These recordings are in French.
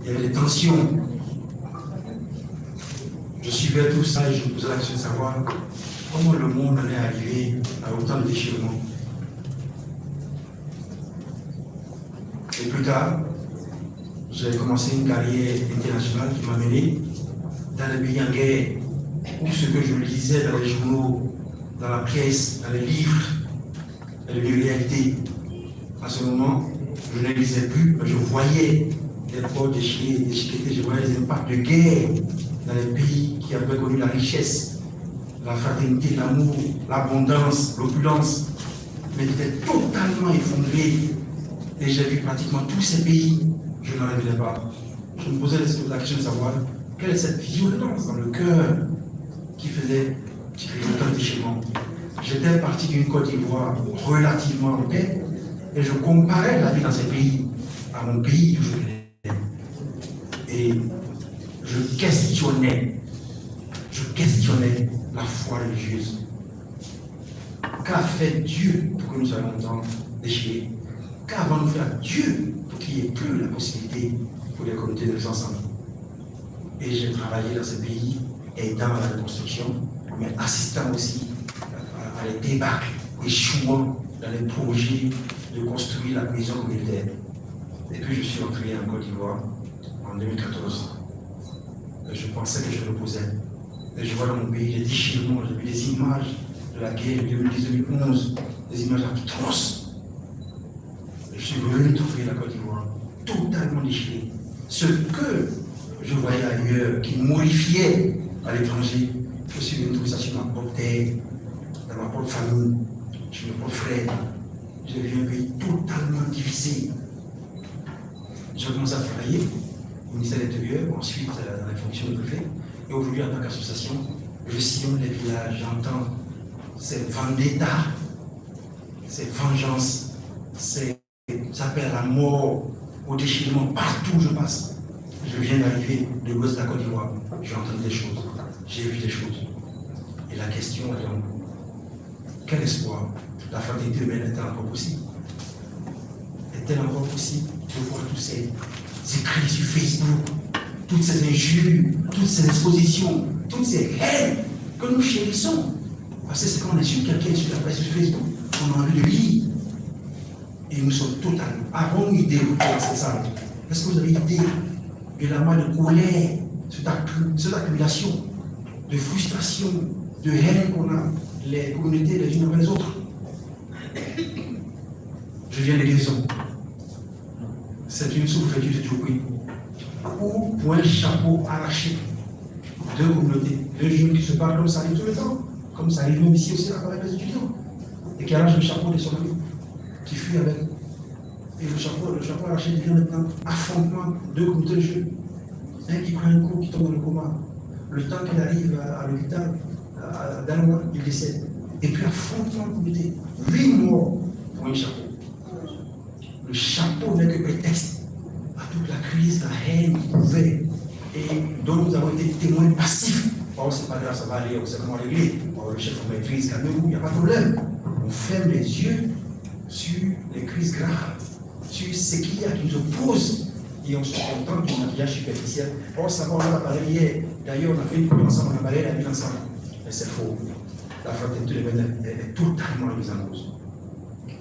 il y avait des tensions. Je suivais tout ça et je me posais la question de savoir comment le monde en est arrivé à autant de déchirements. Et plus tard, j'ai commencé une carrière internationale qui m'a mené dans les pays en guerre, où ce que je lisais dans les journaux, dans la presse, dans les livres, avait une réalité. À ce moment, je ne lisais plus, mais je voyais les ports déchirés, déchiquetés, je voyais les impacts de guerre dans les pays qui avaient connu la richesse, la fraternité, l'amour, l'abondance, l'opulence, mais qui étaient totalement effondrés. Et j'ai vu pratiquement tous ces pays, je n'en revenais pas. Je me posais la question de savoir quelle est cette violence dans le cœur qui faisait autant de déchirement. J'étais parti d'une Côte d'Ivoire relativement en paix et je comparais la vie dans ces pays à mon pays d'où je venais. Et je questionnais la foi religieuse. Qu'a fait Dieu pour que nous soyons longtemps déchirés? Qu'avons-nous fait à Dieu pour qu'il n'y ait plus la possibilité pour les communautés de vivre ensemble? Et j'ai travaillé dans ces pays, aidant à la reconstruction, mais assistant aussi à les débâcles, échouant dans les projets de construire la maison communautaire. Et puis je suis entré en Côte d'Ivoire en 2014. Et je pensais que je reposais. Et je vois dans mon pays des déchirements, j'ai vu des images de la guerre de 2010-2011, des images atroces. Je suis revenu trouver la Côte d'Ivoire totalement déchirée. Ce que je voyais ailleurs, qui modifiait à l'étranger, je suis venu trouver ça sur ma propre terre, dans ma propre famille, chez mes propres frères. J'ai vu un pays totalement divisé. J'ai commencé à travailler au ministère de l'Intérieur, ensuite dans les fonctions de préfet, et aujourd'hui en tant qu'association, je sillonne les villages, j'entends ces vendettas, ces vengeances, ces appels à la mort, au déchirement, partout où je passe. Je viens d'arriver de l'ouest de la Côte d'Ivoire, j'ai entendu des choses, j'ai vu des choses. Et la question est donc, quel espoir? La fraternité humaine est-elle encore possible? Est-elle encore possible de voir tous ces écrits sur Facebook, toutes ces injures, toutes ces expositions, toutes ces haines que nous chérissons? Parce que c'est quand on insulte quelqu'un sur la presse sur Facebook, on a envie de lire. Et nous sommes totalement. Avons une idée de cette salle? Est-ce que vous avez idée de la main de colère, cette accumulation de frustration, de haine qu'on a, les communautés les unes envers les autres? Je viens de guérison. C'est une sous-préfecture de Djokoui, où, pour un chapeau arraché, deux communautés, deux jeunes qui se parlent comme ça arrive tout le temps, comme ça arrive même ici aussi avec les étudiants, et qui arrachent le chapeau de son ami, qui fuit avec. Et le chapeau arraché devient maintenant affrontement de communautés de jeunes. Un qui prend un coup, qui tombe dans le coma. Le temps qu'il arrive à l'hôpital, d'un mois, il décède. Et puis affrontement de communauté. 8 morts pour un chapeau. Le chapeau n'est que prétexte à toute la crise, la haine qui pouvait, et dont nous avons été témoins passifs. Oh, c'est pas grave, ça va aller, on sait comment régler. Oh, le chef en maîtrise, calmez-vous, il n'y a pas de problème. On ferme les yeux sur les crises graves, sur ce qu'il y a qui nous oppose, et on se contente du maquillage superficiel. Oh, ça va, on a parlé hier. D'ailleurs, on a fait une commune ensemble, on a parlé la vie ensemble. Mais c'est faux. La fraternité humaine est totalement mise en cause.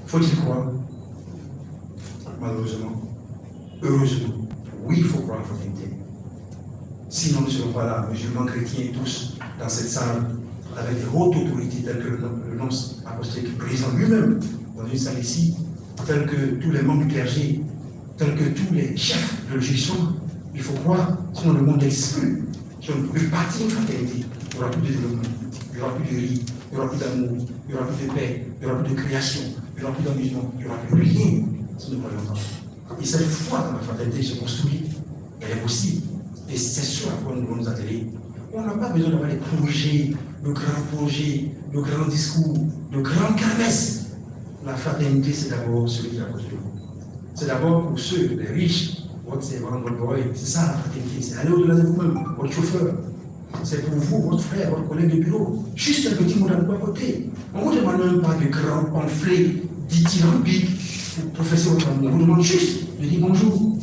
Faut-il croire? Malheureusement. Heureusement. Oui, il faut croire en la fraternité. Sinon, nous ne serons pas là, musulmans, chrétiens, tous, dans cette salle, avec des hautes autorités telles que le nonce apostolique présent lui-même dans une salle ici, tels que tous les membres du clergé, tels que tous les chefs de juridiction. Il faut croire, sinon le monde n'existe plus. Si on ne peut pas partir une fraternité, il n'y aura plus de développement, il n'y aura plus de vie, il n'y aura plus d'amour, il n'y aura plus de paix, il n'y aura plus de création, il n'y aura plus d'amusement, il n'y aura plus rien si nous ne croyons pas. Et cette foi dans la fraternité se construit, elle est possible. Et c'est ce à quoi nous devons nous atteler. On n'a pas besoin d'avoir des projets, de grands discours, de grandes caresses. La fraternité, c'est d'abord celui qui a construit. C'est d'abord pour ceux, les riches, votre servant, votre boy, c'est ça la fraternité, c'est aller au-delà de vous-même, votre chauffeur. C'est pour vous, votre frère, votre collègue de bureau. Juste un petit mot à côté. On ne vous demande même pas de grands pamphlets dithyrambiques pour professer votre amour. On vous demande juste de dire bonjour.